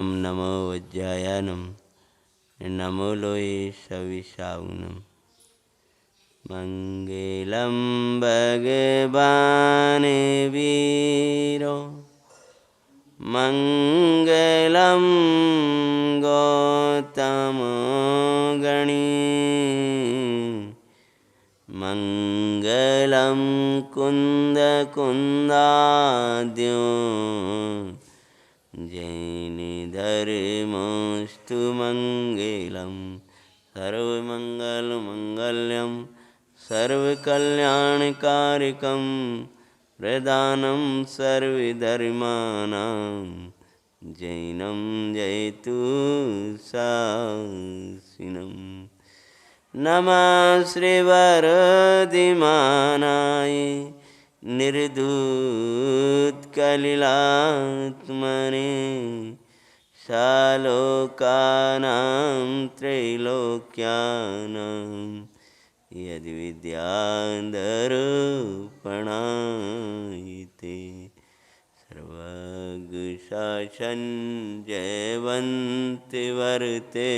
नमो वज्रायनम नमो लोये सविशाउनम मंगलम भगवान वीरो मंगलम गौतम गणी मंगलम कुंद कुंदाद्यो जैन धर्मस्तु मंगलम सर्वमंगल मंगल्यम सर्वकल्याणकारकं प्रदानं सर्वधर्माणां जैनं जयतु शासिनं नमः श्रीवरदिमानाय निर्धूतकलिलात्मने सालोकानां त्रैलोक्यानां यद्विद्याधरूपणायते सर्वगुशासन जयवन्ति वर्ते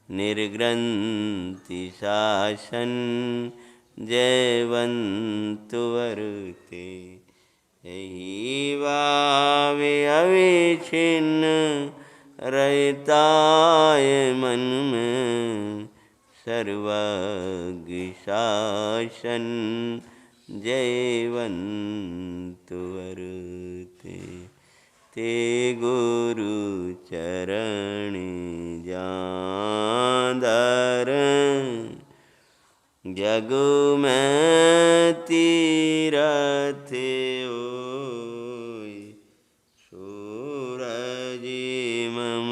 निर्ग्रन्थि शासन जयवन्तु वर्ते वावे अविच्छिन्न रहताय मन में सर्वज्ञ शासन जयवन्तु वर्ते ते गुरु चरण जादर जग में तीरथ होय सूरज मम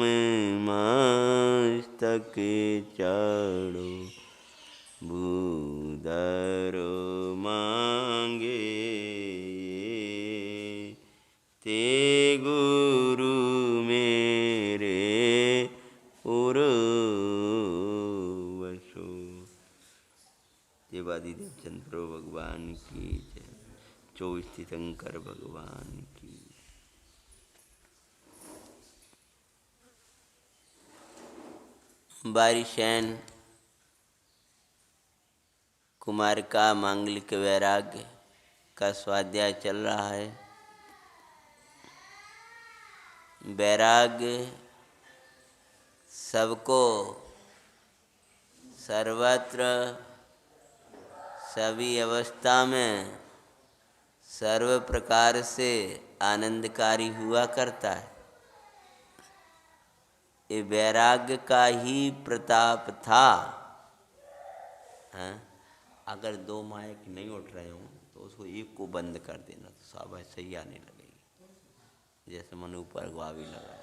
मस्तक चढ़ो भूधरो मांगे ते गुरु मेरे उर्वशो। देवादिदेव चंद्रो भगवान की जय। 24 तीर्थंकर भगवान की। बारिशैन कुमार का मांगलिक वैराग्य का स्वाध्याय चल रहा है। वैराग्य सबको सर्वत्र सभी अवस्था में सर्व प्रकार से आनंदकारी हुआ करता है। ये वैराग्य का ही प्रताप था। अगर 2 माइक नहीं उठ रहे हों तो उसको एक को बंद कर देना तो सब सही आने लगेगी। जैसे मन ऊपर गुआवी लगा।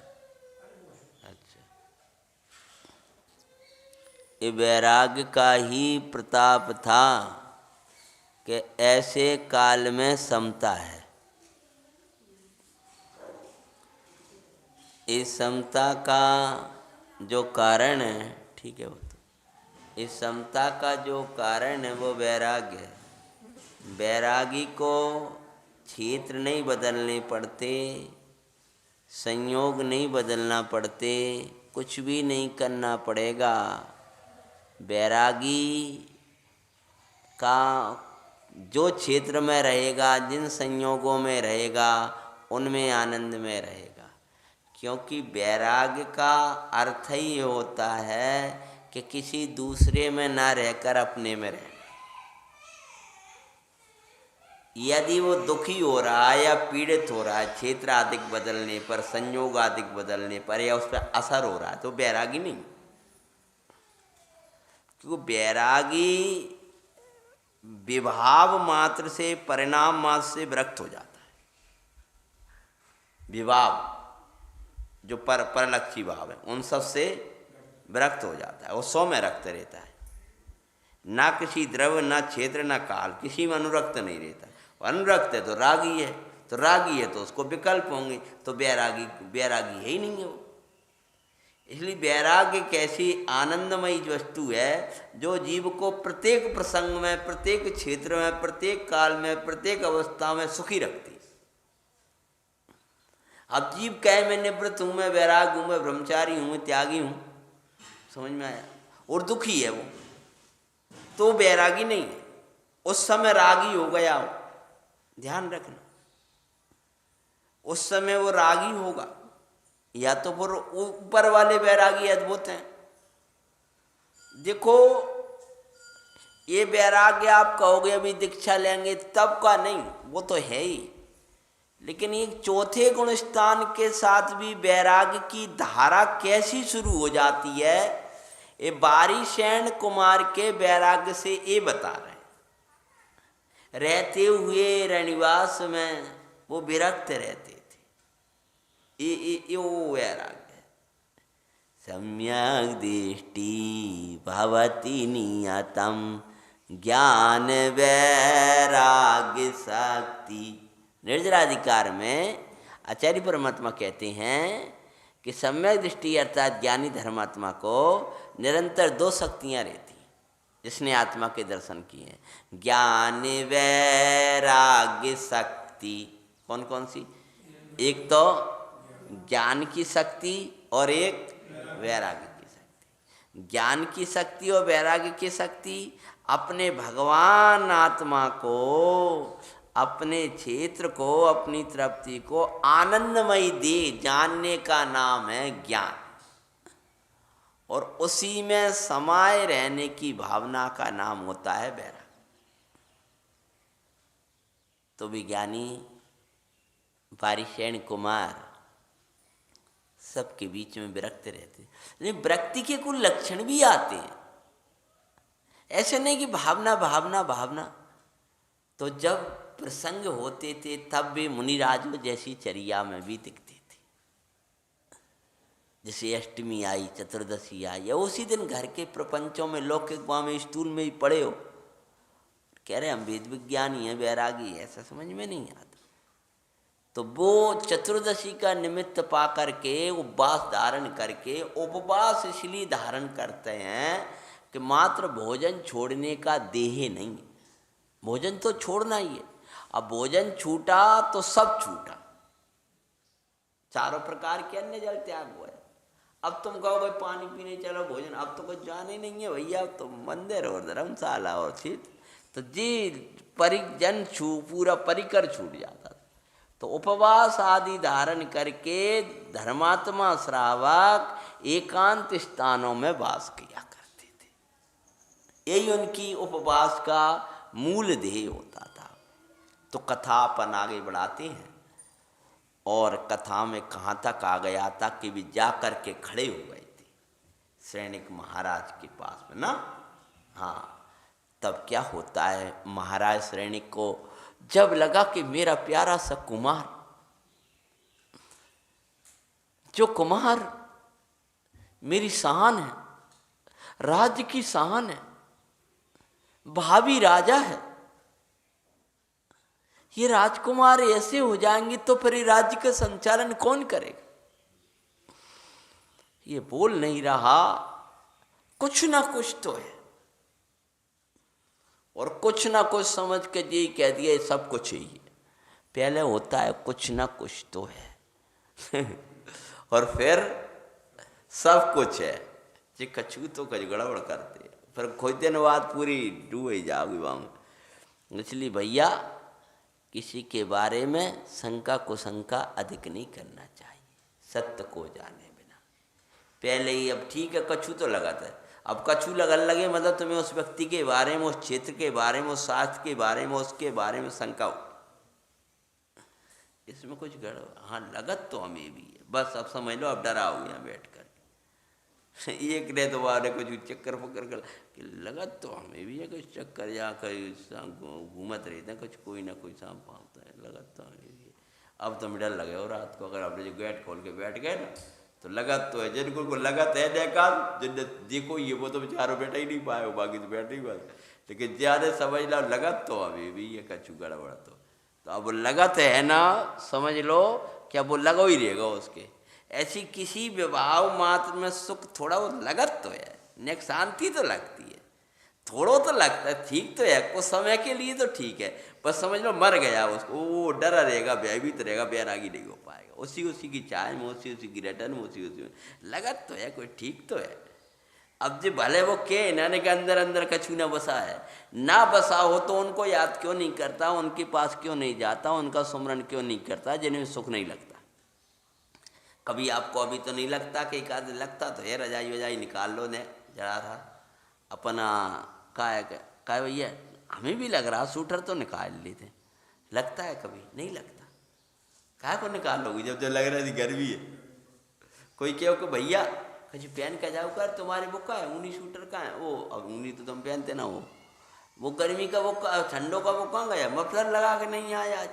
अच्छा, ये वैराग्य का ही प्रताप था कि ऐसे काल में समता है। इस समता का जो कारण है, ठीक है, वो तो इस समता का जो कारण है वो वैराग्य है। वैरागी को क्षेत्र नहीं बदलने पड़ते, संयोग नहीं बदलना पड़ते, कुछ भी नहीं करना पड़ेगा। वैरागी का जो क्षेत्र में रहेगा, जिन संयोगों में रहेगा, उनमें आनंद में रहेगा। क्योंकि वैराग्य का अर्थ ही होता है कि किसी दूसरे में ना रहकर अपने में रहना। यदि वो दुखी हो रहा है या पीड़ित हो रहा है क्षेत्र आदि बदलने पर, संयोग आदि बदलने पर, या उस पर असर हो रहा है, तो वैरागी नहीं। क्योंकि वैरागी विभाव मात्र से, परिणाम मात्र से विरक्त हो जाता है। विभाव जो परलक्षी भाव है उन सब से विरक्त हो जाता है। वो स्व में रक्त रहता है, ना किसी द्रव्य, ना क्षेत्र, ना काल, किसी में अनुरक्त नहीं रहता। अनुरक्त है तो रागी है, तो रागी है तो उसको विकल्प होंगे, तो वैरागी है ही नहीं है वो। इसलिए वैराग्य एक ऐसी आनंदमयी वस्तु है जो जीव को प्रत्येक प्रसंग में, प्रत्येक क्षेत्र में, प्रत्येक काल में, प्रत्येक अवस्था में सुखी रखती है। अब जीव कहे मैं निवृत्त हूँ, मैं वैराग हूँ, मैं ब्रह्मचारी हूँ, मैं त्यागी हूँ, समझ में आया, और दुखी है वो, तो वैरागी नहीं है, उस समय रागी हो गया हो, ध्यान रखना, उस समय वो रागी होगा, या तो फिर ऊपर वाले वैरागी अद्भुत हैं। देखो ये वैराग्य आप कहोगे अभी दीक्षा लेंगे तब का नहीं, वो तो है ही, लेकिन एक चौथे गुण स्थान के साथ भी वैराग्य की धारा कैसी शुरू हो जाती है, ये बारिशैन कुमार के वैराग्य से ये बता रहे हैं। रहते हुए रनिवास में वो विरक्त रहते थे, ये वो वैराग्य। सम्यक दृष्टि भवति नियतम ज्ञान वैराग्य शक्ति। निर्जराधिकार में आचार्य परमात्मा कहते हैं कि सम्यक दृष्टि अर्थात ज्ञानी धर्मात्मा को निरंतर दो शक्तियाँ रहती, जिसने आत्मा के दर्शन किए हैं, ज्ञान वैराग्य शक्ति। कौन कौन सी? एक तो ज्ञान की शक्ति और एक वैराग्य की शक्ति। ज्ञान की शक्ति और वैराग्य की शक्ति अपने भगवान आत्मा को, अपने क्षेत्र को, अपनी तृप्ति को आनंदमयी दे जानने का नाम है ज्ञान, और उसी में समाये रहने की भावना का नाम होता है वैराग्य। तो विज्ञानी बारिशैन कुमार सबके बीच में विरक्त रहते, लेकिन विरक्ति के कुछ लक्षण भी आते हैं। ऐसे नहीं कि भावना भावना भावना, तो जब प्रसंग होते थे तब वे मुनिराजों जैसी चर्या में भी दिखते थे। जैसे अष्टमी आई, चतुर्दशी आई, या उसी दिन घर के प्रपंचों में लौकिक में स्टूल में ही पड़े हो, कह रहे हम वेद विज्ञानी हैं, वैरागी है, ऐसा समझ में नहीं आता। तो वो चतुर्दशी का निमित्त पा करके उपवास धारण करके, उपवास इसलिए धारण करते हैं कि मात्र भोजन छोड़ने का देह नहीं, भोजन तो छोड़ना ही है। अब भोजन छूटा तो सब छूटा, चारों प्रकार के अन्य जल त्याग हुआ है। अब तुम कहो भाई पानी पीने चलो, भोजन, अब तो कुछ जाना ही नहीं है भैया, अब तो मंदिर और धर्मशाला और चित, तो जी परिजन पूरा परिकर छूट जाता। तो उपवास आदि धारण करके धर्मात्मा श्रावक एकांत स्थानों में वास किया करते थे, यही उनकी उपवास का मूल ध्येय होता था। तो कथा अपन आगे बढ़ाते हैं, और कथा में कहाँ तक आ गया था कि वे जा कर के खड़े हो गए थे सैनिक महाराज के पास में ना। हाँ, तब क्या होता है, महाराज सैनिक को जब लगा कि मेरा प्यारा सा कुमार, जो कुमार मेरी शान है, राज्य की शान है, भावी राजा है, ये राजकुमार ऐसे हो जाएंगे तो फिर राज्य का संचालन कौन करेगा। ये बोल नहीं रहा, कुछ ना कुछ तो है, और कुछ ना कुछ समझ के जी कह दिया सब कुछ ही है। पहले होता है कुछ ना कुछ तो है और फिर सब कुछ है। जी कछु तो कुछ गड़बड़ करते, फिर कुछ दिन बाद पूरी डूब ही जाओगी वहाँ। इसलिए भैया किसी के बारे में शंका कुशंका अधिक नहीं करना चाहिए, सत्य को जाने बिना। पहले ही अब ठीक है कछु तो लगाता है, अब कछु लगन लगे मतलब तुम्हें उस व्यक्ति के बारे में, उस क्षेत्र के बारे में, उस शास्त्र के बारे में, उसके बारे में शंका हो, इसमें कुछ गड़बड़। हाँ लगत तो हमें भी है, बस अब समझ लो अब डरा हो गया बैठ कर एक ने दोबारा कुछ चक्कर पकड़ कर कि लगत तो हमें भी है कुछ चक्कर, या कहीं घूमत रहते हैं कुछ, कोई ना कोई सांप पाता है, लगत तो हमें भी है। अब तो डर लगे हो रात को, अगर आपने जो गेट खोल के बैठ गए ना तो लगत तो है, जिनको को लगत है देखा जिन देखो ये वो तो बेचारो बैठा ही नहीं पाए हो, बाकी तो बैठ ही पाए, लेकिन ज़्यादा समझ लो लगत तो अभी भी ये कछु गड़बड़। तो अब लगत है ना, समझ लो क्या वो लगो ही रहेगा उसके। ऐसी किसी विवाह मात्र में सुख थोड़ा वो लगत तो है, नेक शांति तो लगती है, थोड़ो तो लगता है, ठीक तो है, कुछ समय के लिए तो ठीक है, पर समझ लो मर गया उसको, वो डरा रहेगा, भयभीत रहेगा, बैरागी नहीं हो पाएगा। उसी उसी की चाय में, उसी उसी की रटन में, उसी उसी में लगत तो है, कोई ठीक तो है। अब जो भले वो के इन्होंने के अंदर अंदर कछु न बसा है, ना बसा हो तो उनको याद क्यों नहीं करता, उनके पास क्यों नहीं जाता, उनका सुमरन क्यों नहीं करता, जिन्हें सुख नहीं लगता। कभी आपको अभी तो नहीं लगता कि एक आध लगता तो है, रजाई वजाई निकाल लो ने जरा रहा अपना, का भैया हमें भी लग रहा, सूटर तो निकाल लेते, लगता है कभी नहीं लगता, काय को निकाल लोगी जब जब लग रहा थी गर्मी है। कोई कहो कि भैया कहीं पहन के जाओ कर, तुम्हारे वो का है ऊनी सूटर का है, वो अब ऊनी तो तुम पहनते ना, वो गर्मी का, वो ठंडों का वो कहाँ गया, मफलर लगा के नहीं आया आज,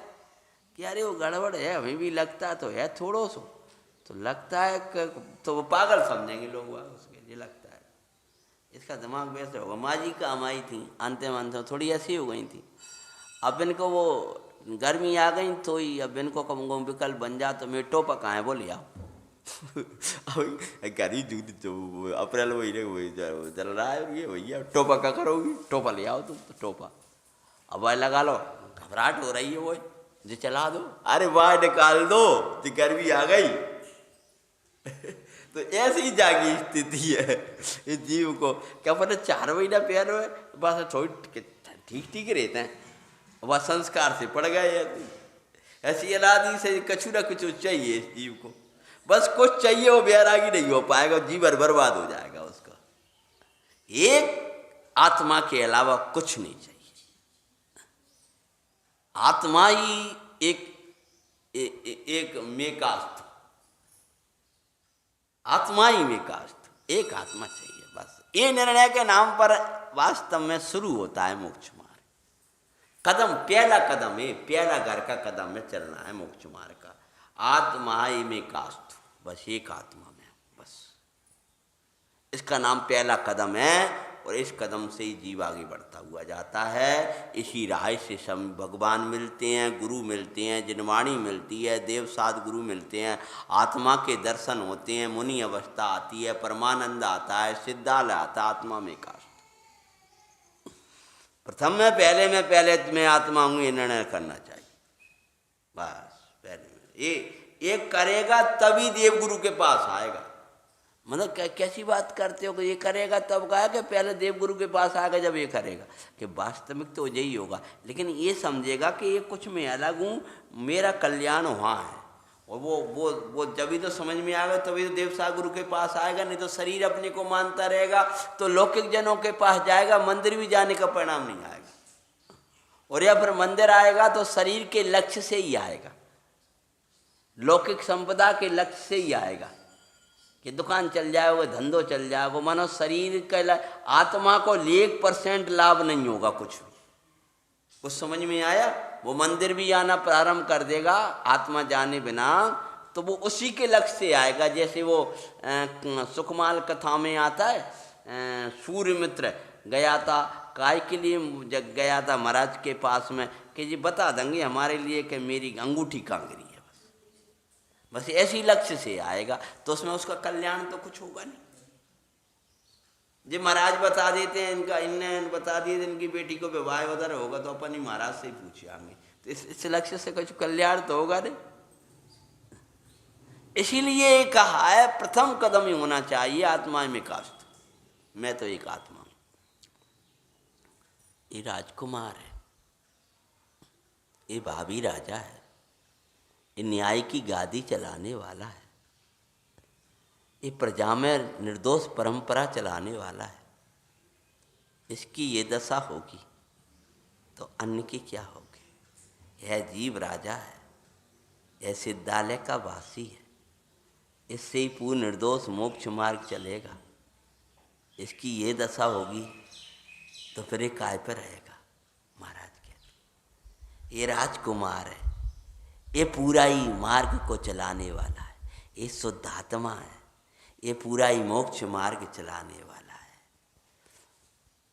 कि अरे वो गड़बड़ है, हमें भी लगता तो है थोड़ो सो, तो लगता है तो वो पागल समझेंगे लोग उसके लिए लगता है। इसका दिमाग वैसे होगा। माँ जी का हमारी थी अंत में थोड़ी ऐसी हो गई थी, अब इनको वो गर्मी आ गई तो ही अब इनको कहूँगा विकल्प बन जा, तो मैं टोपा कहाँ है बोलिए आओ गर्मी दूध तो अप्रैल महीने वही चल रहा है, ये भैया टोपा क्या करोगी, टोपा ले आओ तुम, तो टोपा अब वह लगा लो, घबराहट हो रही है वो जो चला दो, अरे वाह निकाल दो तो गर्मी आ गई तो ऐसी ही जागी स्थिति है इस जीव को, क्या पता 4 महीना प्यार हुए बस थोड़ी ठीक ठीक रहते हैं, वह संस्कार से पड़ गए। ऐसी अनादि से कुछ न कुछ चाहिए इस जीव को, बस कुछ चाहिए, वो बैरागी नहीं हो पाएगा, जीवन बर्बाद हो जाएगा उसका। एक आत्मा के अलावा कुछ नहीं चाहिए, आत्मा ही एक मेकास्त, आत्मा ही मेकास्त, एक आत्मा चाहिए बस। ये निर्णय के नाम पर वास्तव में शुरू होता है मोक्ष मार्ग। कदम पहला कदम है, पहला घर का कदम में चलना है मोक्ष मार्ग का। आत्मा ही मेकास्त, बस एक आत्मा में, बस इसका नाम पहला कदम है, और इस कदम से ही जीव आगे बढ़ता हुआ जाता है। इसी राह से सब भगवान मिलते हैं, गुरु मिलते हैं, जिनवाणी मिलती है, देवसाद गुरु मिलते हैं, आत्मा के दर्शन होते हैं, मुनि अवस्था आती है, परमानंद आता है, सिद्धालय आता है, आत्मा में काश। प्रथम में पहले मैं आत्मा हूँ ये निर्णय करना चाहिए, बस पहले में ये करेगा तभी देवगुरु के पास आएगा। मतलब कैसी बात करते हो कि ये करेगा तब कहा कि पहले देवगुरु के पास आएगा जब ये करेगा, कि वास्तविक तो यही होगा, लेकिन ये समझेगा कि ये कुछ मैं अलग हूँ, मेरा कल्याण वहाँ है, और वो जब भी तो समझ में आएगा तभी तो देवसागर गुरु के पास आएगा, नहीं तो शरीर अपने को मानता रहेगा तो लौकिक जनों के पास जाएगा, मंदिर भी जाने का परिणाम नहीं आएगा। और या फिर मंदिर आएगा तो शरीर के लक्ष्य से ही आएगा, लौकिक संपदा के लक्ष्य से ही आएगा, कि दुकान चल जाएगा, धंधो चल जाएगा, मानो शरीर के आत्मा को 1% लाभ नहीं होगा कुछ भी। कुछ समझ में आया? वो मंदिर भी आना प्रारंभ कर देगा आत्मा जाने बिना, तो वो उसी के लक्ष्य से आएगा। जैसे वो सुखमाल कथा में आता है, सूर्यमित्र गया था, काय के लिए गया था महाराज के पास में, कि जी बता देंगे हमारे लिए कि मेरी अंगूठी कहाँ गिरी है, बस ऐसी लक्ष्य से आएगा, तो उसमें उसका कल्याण तो कुछ होगा नहीं। जी महाराज बता देते हैं, इनने बता दिए इनकी बेटी को विवाह उधर होगा, तो अपन ही महाराज से ही पूछे आएंगे, तो इस लक्ष्य से कुछ कल्याण तो होगा नहीं। इसीलिए कहा है प्रथम कदम ही होना चाहिए आत्मा में काष्ठ, मैं तो एक आत्मा हूं। ये राजकुमार है, ये भाभी राजा है, ये न्याय की गादी चलाने वाला है, ये प्रजा में निर्दोष परंपरा चलाने वाला है। इसकी ये दशा होगी तो अन्य की क्या होगी? यह जीव राजा है, यह सिद्धालय का वासी है, इससे ही पूर्ण निर्दोष मोक्ष मार्ग चलेगा। इसकी ये दशा होगी तो फिर ये काय पर रहेगा? महाराज कहते ये राजकुमार है, ये पूरा ही मार्ग को चलाने वाला है, ये शुद्ध आत्मा है, ये पूरा ही मोक्ष मार्ग चलाने वाला है।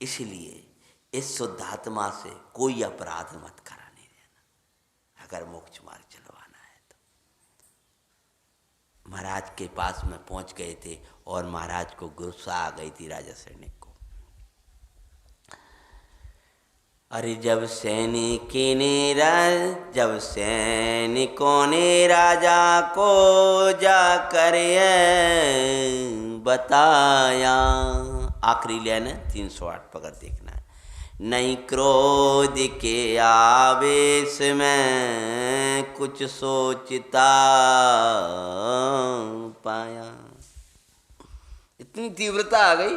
इसलिए इस शुद्ध आत्मा से कोई अपराध मत कराने देना अगर मोक्ष मार्ग चलवाना है तो। महाराज के पास में पहुंच गए थे और महाराज को गुस्सा आ गई थी राजा सैनिक को। अरे जब सैनिकों ने राजा को जाकर बताया, आखिरी लाइन है 308 पकड़ देखना है। नहीं क्रोध के आवेश में कुछ सोचता पाया। इतनी तीव्रता आ गई,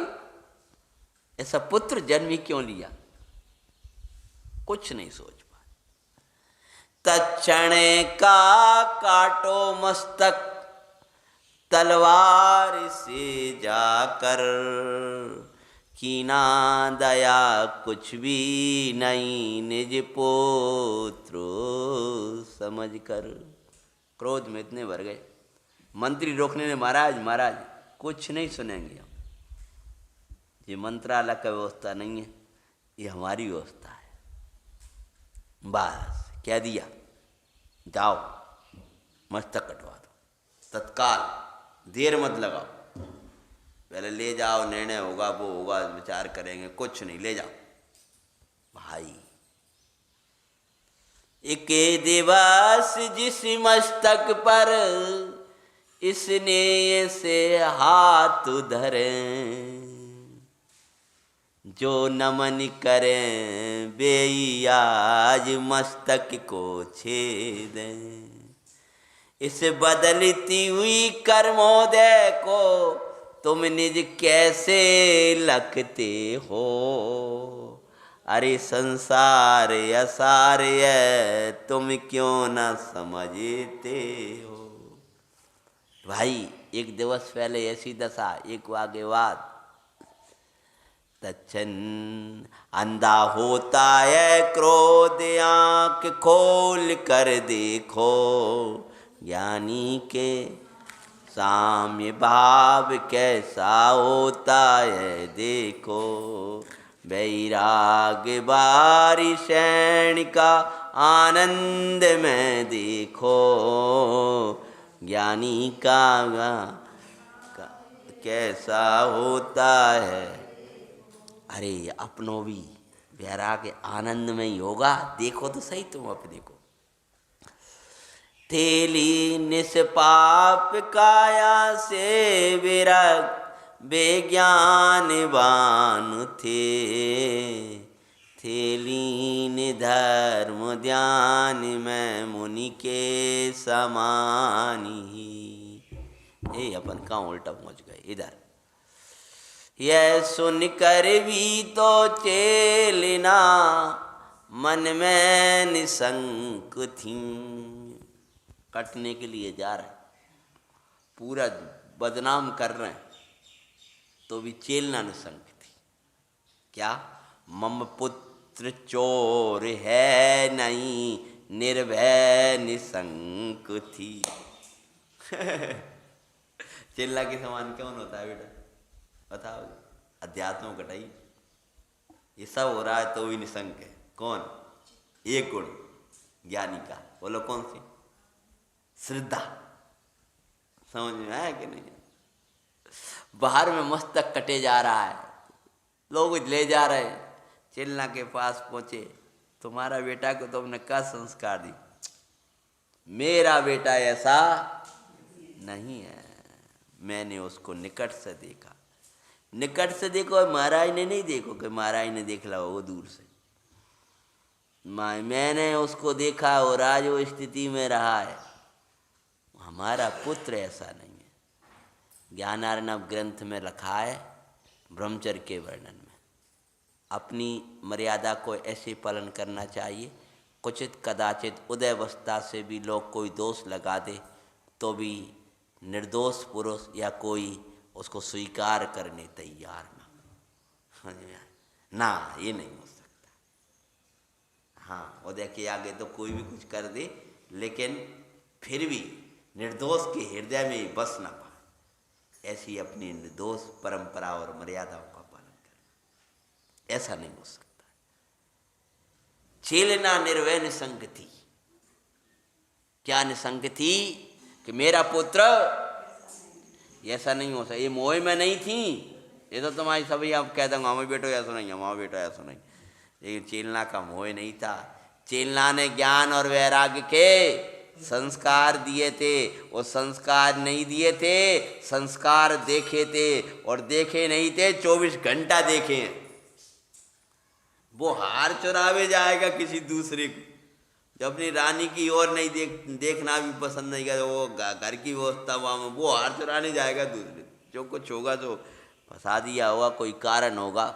ऐसा पुत्र जन्म ही क्यों लिया, कुछ नहीं सोच पाया। तत्क्षण का काटो मस्तक तलवार से जाकर, कीना दया कुछ भी नहीं निज पुत्र समझ कर। क्रोध में इतने भर गए, मंत्री रोकने ने, महाराज कुछ नहीं सुनेंगे हम, ये मंत्रालय का व्यवस्था नहीं है, ये हमारी व्यवस्था है। बस कह दिया, जाओ मस्तक कटवा दो तत्काल, देर मत लगाओ, पहले ले जाओ, निर्णय होगा वो होगा, विचार करेंगे, कुछ नहीं, ले जाओ भाई। एक दिवस जिस मस्तक पर इसने से हाथ धरे, जो नमन करें बेई आज मस्तक को छेद। इस बदलती हुई कर्मोदय को तुम निज कैसे लगते हो, अरे संसार असार है तुम क्यों न समझते हो। भाई एक दिवस पहले ऐसी दशा, एक आगे बात। तच्छन अंधा होता है क्रोध, आँख खोल कर देखो, ज्ञानी के साम्य भाव कैसा होता है देखो। वैराग बारी शैण का आनंद में देखो, ज्ञानी का कैसा होता है। अरे अपनों भी वैराग्य आनंद में ही होगा, देखो तो सही तुम अपने को। थेली निष्पाप काया से विरक्त बेज्ञानवान थे, थेलीन धर्म ध्यान में मुनि के समानी। ये अपन कहाँ उल्टा पहुँच गए इधर। यह सुन कर भी तो चेलना मन में निशंक थी, कटने के लिए जा रहे, पूरा बदनाम कर रहे हैं, तो भी चेलना निशंक थी। क्या मम पुत्र चोर है नहीं, निर्भय निशंक थी। चेला के समान कौन होता है बेटा, बताओ। अध्यात्म कटाई, ये सब हो रहा है तो भी निशंक है। कौन? एक गुण ज्ञानी का, बोलो कौन सी? श्रद्धा। समझ में आया कि नहीं? बाहर में मस्तक कटे जा रहा है, लोग ले जा रहे हैं, चेलना के पास पहुंचे, तुम्हारा बेटा को तुमने क्या संस्कार दी? मेरा बेटा ऐसा नहीं है, मैंने उसको निकट से देखा। निकट से देखो, महाराज ने नहीं देखो कि महाराज ने देख ला वो दूर से, मैंने उसको देखा और आज वो स्थिति में रहा है। हमारा पुत्र ऐसा नहीं है। ज्ञानार्णव ग्रंथ में रखा है ब्रह्मचर्य के वर्णन में, अपनी मर्यादा को ऐसे पालन करना चाहिए। कुचित कदाचित उदयावस्था से भी लोग कोई दोष लगा दे तो भी निर्दोष पुरुष या कोई उसको स्वीकार करने तैयार ना, ये नहीं हो सकता। हाँ, उदय के आगे तो कोई भी कुछ कर दे, लेकिन फिर भी निर्दोष के हृदय में ही बस ना पाए, ऐसी अपनी निर्दोष परंपरा और मर्यादाओं का पालन कर, ऐसा नहीं हो सकता। चेलना निर्वय निशंक थी। क्या निशंक थी? कि मेरा पुत्र ऐसा नहीं हो सकता। ये मोह में नहीं थी, ये तो तुम्हारी सभी आप कह दूंगा हमारे बेटो ऐसा नहीं, हमारा बेटा ऐसा नहीं, लेकिन चेलना का मोह नहीं था। चेलना ने ज्ञान और वैराग्य के संस्कार दिए थे। वो संस्कार नहीं दिए थे, संस्कार देखे थे, और देखे नहीं थे 24 घंटा देखे। वो हार चुरावे जाएगा किसी दूसरे को, जब अपनी रानी की ओर नहीं देखना भी पसंद नहीं करता, वो घर की व्यवस्था वहाँ वो हार चुराने जाएगा दूसरे। जो कुछ होगा तो फंसा दिया होगा, कोई कारण होगा।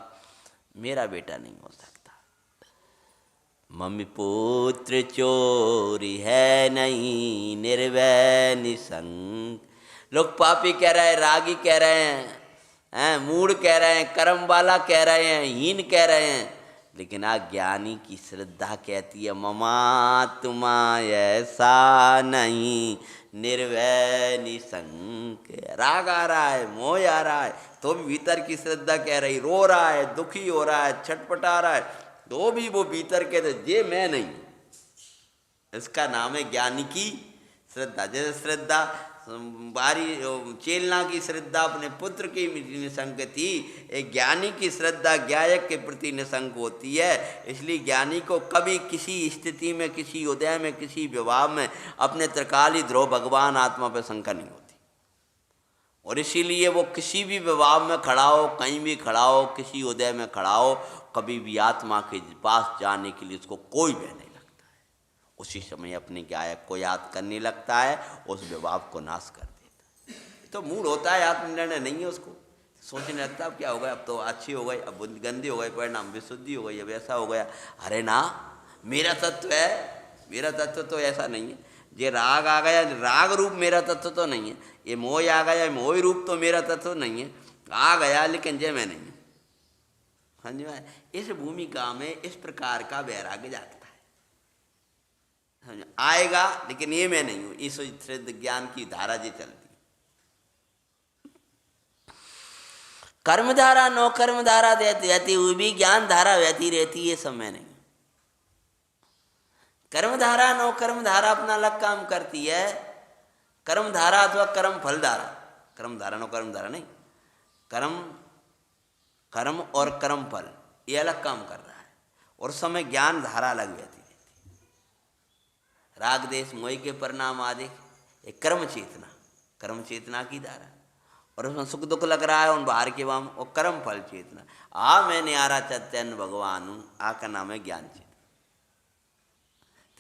मेरा बेटा नहीं हो सकता। मम्मी पुत्र चोरी है नहीं, निर्वय निसंग। लोग पापी कह रहे हैं, रागी कह रहे हैं, मूढ़ कह रहे हैं, कर्म वाला कह रहे हैं, हीन कह रहे हैं, लेकिन ज्ञानी की श्रद्धा कहती है ममा तुमा ऐसा नहीं, निर्वय निसंक। राग आ रहा है, मोह आ रहा है, तो भी भीतर की श्रद्धा कह रही, रो रहा है, दुखी हो रहा है, छटपटा रहा है, तो भी वो भीतर कहते ये मैं नहीं। इसका नाम है ज्ञानी की श्रद्धा। जैसे श्रद्धा बारी चेलना की श्रद्धा अपने पुत्र की निसंग थी, एक ज्ञानी की श्रद्धा ज्ञायक के प्रति निसंग होती है। इसलिए ज्ञानी को कभी किसी स्थिति में, किसी उदय में, किसी विवाह में अपने त्रिकाली ध्रुव भगवान आत्मा पर शंका नहीं होती। और इसीलिए वो किसी भी विवाह में खड़ा हो, कहीं भी खड़ा हो, किसी उदय में खड़ा हो, कभी भी आत्मा के पास जाने के लिए उसको कोई भय नहीं लगता है। उसी समय अपने गायक को याद करने लगता है, उस विवाह को नाश कर देता है। तो मूड होता है, आत्मनिर्णय नहीं है, उसको सोचने लगता है अब क्या हो गया, अब तो अच्छी हो गई, अब गंदी हो गई, परिणाम विशुद्धि हो गई, अब ऐसा हो गया। अरे ना, मेरा तत्व है, मेरा तत्व तो ऐसा नहीं है। ये राग आ गया, राग रूप मेरा तत्व तो नहीं है। ये मोह आ गया, मोह रूप तो मेरा तत्व नहीं है। आ गया लेकिन जय मैं नहीं हूँ। हाँ जी, इस भूमिका में इस प्रकार का वैराग्य जागता है। आएगा लेकिन ये मैं नहीं हूँ, इस श्रद्ध ज्ञान की धारा जी चलती। कर्मधारा नो कर्मधारा रहती हुई भी ज्ञान धारा बहती रहती है, सब मैं नहीं। कर्मधारा नो कर्मधारा अपना अलग काम करती है। कर्मधारा अथवा कर्म फल धारा, कर्मधारा नो कर्मधारा नहीं, कर्म और कर्म फल ये अलग काम कर रहा है, और समय ज्ञान धारा अलग बहती रहती है। राग देश मोह के परिणाम आदि एक कर्म चेतना की धारा, और उसमें सुख दुख लग रहा है उन बाहर के वाम, और कर्म फल चेतना। मैंने आ रहा चैतन्य भगवान हूँ, का नाम है ज्ञान चेतना।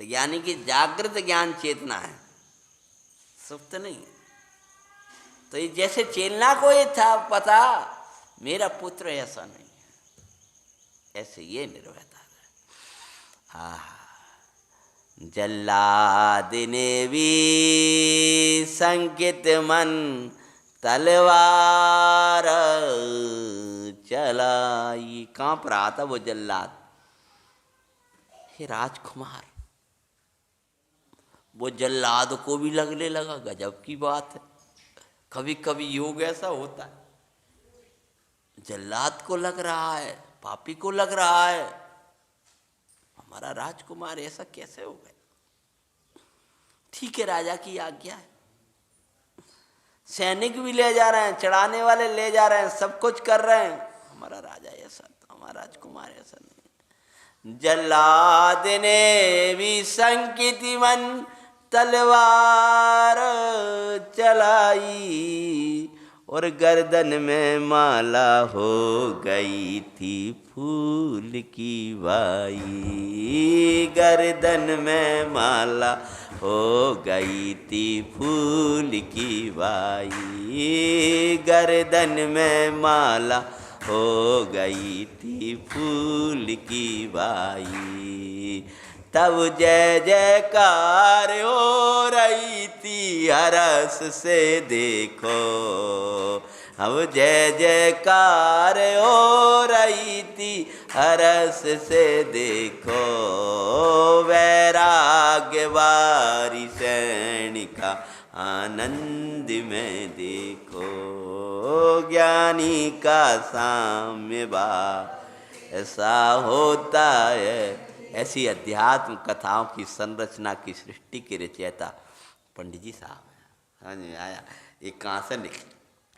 तो यानी कि जागृत ज्ञान चेतना है, सुप्त नहीं। तो ये जैसे चेलना को ये था पता मेरा पुत्र ऐसा नहीं है, ऐसे ये निर्भयता है। जल्लाद ने भी संकित मन तलवार चलाई। कांप रहा था वो जल्लाद। हे राजकुमार, वो जल्लाद को भी लगने लगा, गजब की बात है। कभी कभी योग ऐसा होता है, जल्लाद को लग रहा है, पापी को लग रहा है, हमारा राजकुमार ऐसा कैसे हो गया। ठीक है, राजा की आज्ञा है, सैनिक भी ले जा रहे हैं, चढ़ाने वाले ले जा रहे हैं, सब कुछ कर रहे हैं, हमारा राजा ऐसा, हमारा राजकुमार ऐसा नहीं। जल्लाद ने भी संकित मन तलवार चलाई, और गर्दन में माला हो गई थी फूल की बाई। गर्दन में माला हो गई थी फूल की बाई। गर्दन में माला हो गई थी फूल की बाई। तब जय जयकार हो रही थी हरस से देखो। अब जय जयकार हो रही थी हरस से देखो। वैराग्य वारी सैनिका आनंद में देखो। ज्ञानी का साम्य भाव ऐसा होता है। ऐसी अध्यात्म कथाओं की संरचना की सृष्टि के रचयिता पंडित जी साहब हैं। हाँ जी, आया एक कहाँ से लिख,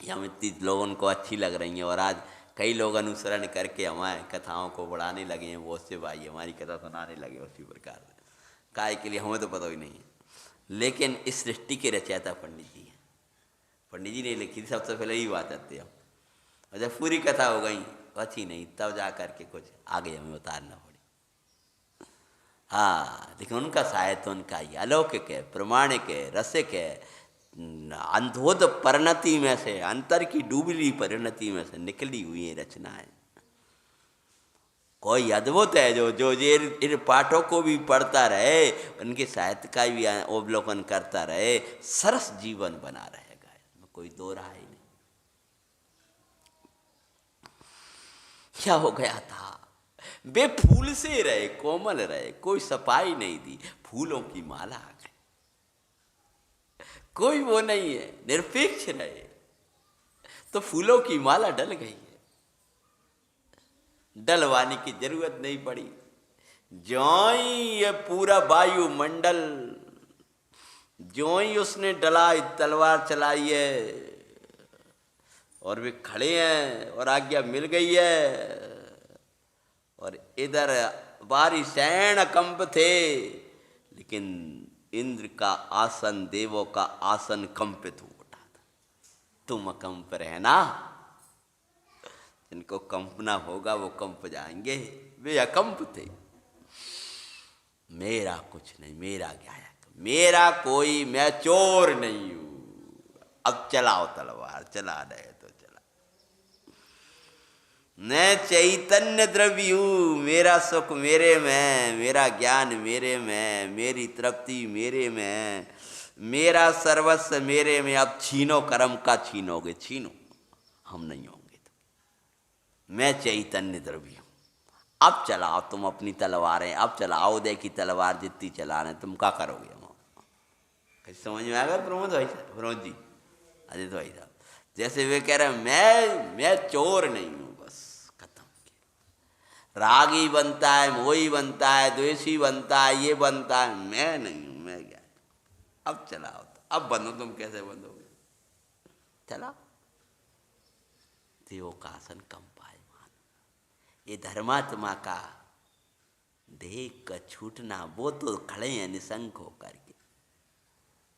हम इतनी लोगों को अच्छी लग रही हैं, और आज कई लोग अनुसरण करके हमारे कथाओं को बढ़ाने लगे हैं, बहुत से भाई हमारी कथा सुनाने लगे उसी प्रकार से। काय के लिए हमें तो पता ही नहीं है, लेकिन इस सृष्टि के रचयिता पंडित जी हैं। पंडित जी ने लिखी थी सबसे पहले ही बात आती है। और जब पूरी कथा हो गई अच्छी नहीं, तब जा करके कुछ आगे हमें उतारना पड़ी। हाँ, लेकिन उनका साहित्य उनका ही अलौकिक है, प्रमाणिक है, रसिक है, अंधोद परिणति में से, अंतर की डूबली परिणति में से निकली हुई है रचनाएं। कोई अद्भुत है जो ये इन पाठों को भी पढ़ता रहे, उनके साहित्य का भी अवलोकन करता रहे, सरस जीवन बना रहेगा, इसमें कोई दो राय नहीं। क्या हो गया था, वे फूल से रहे, कोमल रहे, कोई सफाई नहीं दी, फूलों की माला आ गई, कोई वो नहीं है, निरपेक्ष रहे तो फूलों की माला डल गई है, डलवाने की जरूरत नहीं पड़ी। ज्यों ही ये पूरा वायुमंडल, ज्यों ही उसने डलाई, तलवार चलाई है और वे खड़े हैं और आज्ञा मिल गई है, और इधर बारी सैन कंप थे, लेकिन इंद्र का आसन, देवों का आसन कंपित हो उठा था। तुम कंप रहना, जिनको कंपना होगा वो कंप जाएंगे, वे अकंप थे। मेरा कुछ नहीं, मेरा क्या है, मेरा कोई, मैं चोर नहीं हूं। अब चलाओ तलवार, चला रहे तो चला। मैं चैतन्य द्रव्य हूं, मेरा सुख मेरे में, मेरा ज्ञान मेरे में, मेरी तृप्ति मेरे में, मेरा सर्वस्व मेरे में। अब छीनो कर्म का, छीनोगे छीनो, हम नहीं होंगे तो। मैं चैतन्य द्रव्य हूं, अब चलाओ तुम अपनी तलवारें, अब चलाओ उदय की तलवार जितनी चला रहे, तुम क्या करोगे? हम समझ में आ गया प्रमोद भाई साहब, प्रमोद जी, अजित भाई साहब? जैसे वे कह रहे हैं मैं चोर नहीं हूं, बस खत्म। रागी बनता है, मोही बनता है, द्वेषी बनता है, ये बनता है, मैं नहीं हूं, मैं क्या। अब चलाओ, अब बंधो, तुम कैसे बंधोगे? चला देवों का आसन कंपायमान। ये धर्मात्मा का देह का छूटना, वो तो खड़े हैं निसंक होकर के।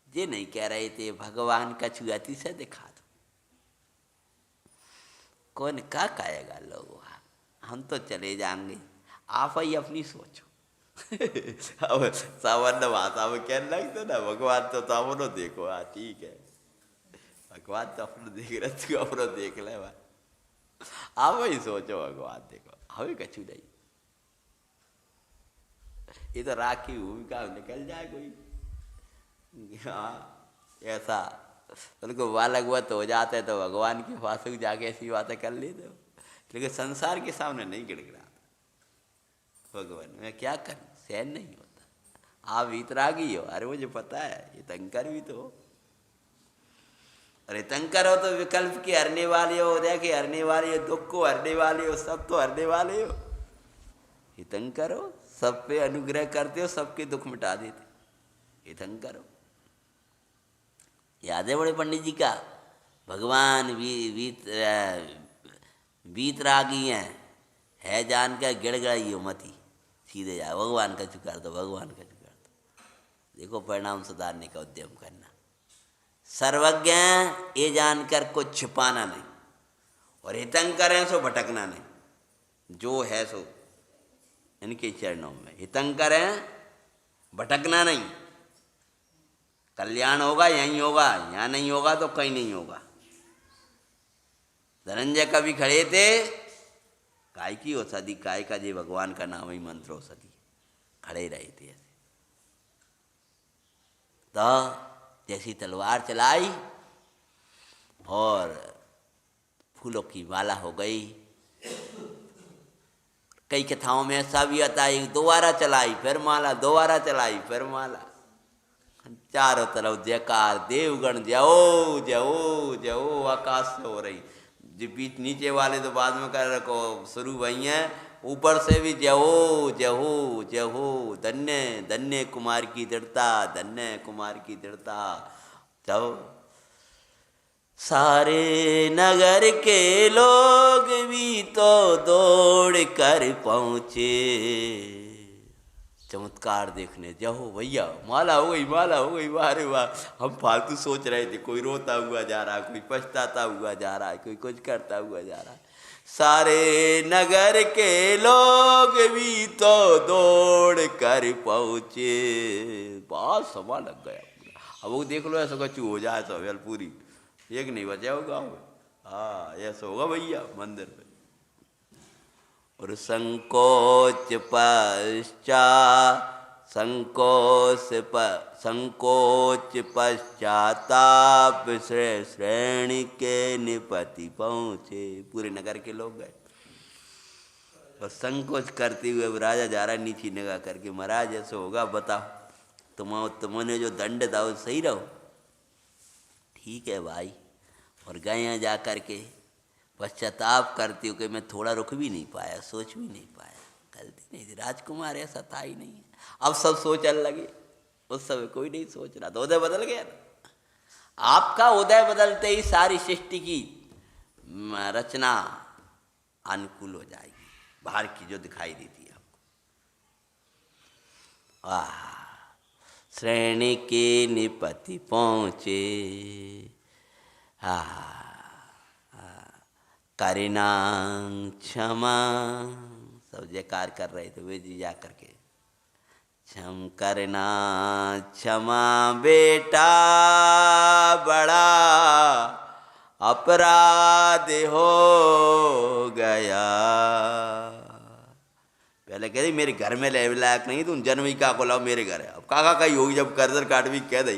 ये नहीं कह रहे थे भगवान का छुआती से दिखा दो, कौन क्या कहेगा लोग, हम तो चले जाएंगे, आप ही अपनी सोचो। अब सामान्य भाषा में कहने लगते ना, भगवान तो अपनो देखो। हाँ ठीक है, भगवान तो अपनो देख रहे, तू अपनो देख ले भाई, आप ही सोचो, भगवान देखो, हमें कछु नहीं। ये तो राखी भूमिका निकल जाए कोई। हाँ ऐसा उनको बालक हुआ तो हो जाते हैं, तो भगवान के पास जाके ऐसी बातें कर लेते हो, लेकिन संसार के सामने नहीं गिड़गिड़ाता। भगवान मैं क्या करूं, सहन नहीं होता। आप वीतरागी हो, अरे मुझे पता है, ये तंकर भी तो हो। अरे तंकर हो तो विकल्प के हरने वाले हो, उदय के हरने वाले हो, दुख को हरने वाले हो, सब तो हरने वाले हो। हितंकर हो, सब पे अनुग्रह करते हो, सबके दुख मिटा देते, हितंकर हो। याद है बड़े पंडित जी का, भगवान वीतरागी है जान का गिड़गड़ाई हो मती, सीधे जाओ भगवान का चुकार दो, भगवान का चुकार दो। देखो परिणाम सुधारने का उद्यम करना। सर्वज्ञ ये जानकर कुछ छिपाना नहीं, और हितंकर है सो भटकना नहीं, जो है सो इनके चरणों में। हितंकर है, भटकना नहीं, कल्याण होगा यहीं होगा, यहाँ नहीं होगा तो कहीं नहीं होगा। धनंजय कवि खड़े थे, काय की औषधि, काय का जे भगवान का नाम ही मंत्र औषधि, खड़े रहे थे ऐसे। तो जैसी तलवार चलाई और फूलों की माला हो गई। कई कथाओं में ऐसा भी आता है, दोबारा चलाई फिर माला, दोबारा चलाई फिर माला, चारों तरफ जयकार, देवगण जयो जयो जयो आकाश से हो रही। जो बीच नीचे वाले तो बाद में कर रखो शुरू वही हैं, ऊपर से भी जहो जहो जहो, धन्य धन्य कुमार की दृढ़ता, धन्य कुमार की दृढ़ता। जब सारे नगर के लोग भी तो दौड़ कर पहुँचे चमत्कार देखने। जाओ भैया, माला हो गई, माला हो गई, वाह रे वाह। हम फालतू सोच रहे थे, कोई रोता हुआ जा रहा है, कोई पछताता हुआ जा रहा है, कोई कुछ करता हुआ जा रहा है। सारे नगर के लोग भी तो दौड़ कर पहुँचे। बहुत समय लग गया। अब वो देख लो, ऐसा कचू हो जाए तो वेल पूरी एक नहीं बचा होगा। हाँ, ऐसा होगा भैया मंदिर में। और संकोच पश्चाताप श्रेणी के निपति पहुँचे। पूरे नगर के लोग गए और संकोच करते हुए राजा जा रहा नीचे निगाह करके, महाराज ऐसा होगा बताओ, तुमने जो दंड था वो सही रहो। ठीक है भाई। और गए हैं जा करके पश्चाताप करती हूँ कि मैं थोड़ा रुक भी नहीं पाया, सोच भी नहीं पाया, गलती नहीं थी, राजकुमार ऐसा था ही नहीं। अब सब सोचने लगे, उस समय कोई नहीं सोच रहा था, उदय बदल गया ना। आपका उदय बदलते ही सारी सृष्टि की रचना अनुकूल हो जाएगी, बाहर की जो दिखाई देती है आपको। श्रेणी के निपति पहुँचे, करिना क्षमा। सब जयकार कर रहे थे वे जी जा करके, क्षम करना क्षमा बेटा बड़ा अपराध हो गया। पहले कह दी मेरे घर में ले लायक नहीं, तुम जन्म ही का को लाओ मेरे घर है। अब काका कही होगी जब कर्जर काट भी कह दई,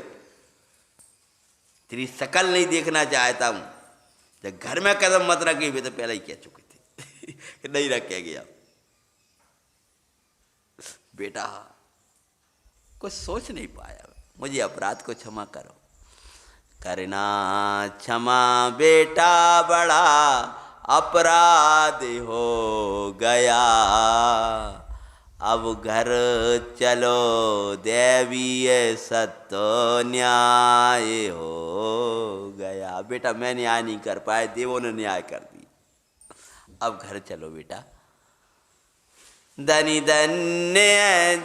तेरी शकल नहीं देखना चाहता हूँ, जब घर में कदम मत रखी भी तो पहले ही कह चुकी थी नहीं रखे गया। बेटा कुछ सोच नहीं पाया, मुझे अपराध को क्षमा करो। करना क्षमा बेटा बड़ा अपराध हो गया, अब घर चलो देवीय सत्य न्याय हो गया। बेटा मैं न्याय नहीं कर पाए, देवों ने न्याय कर दी, अब घर चलो बेटा। धनी धन्य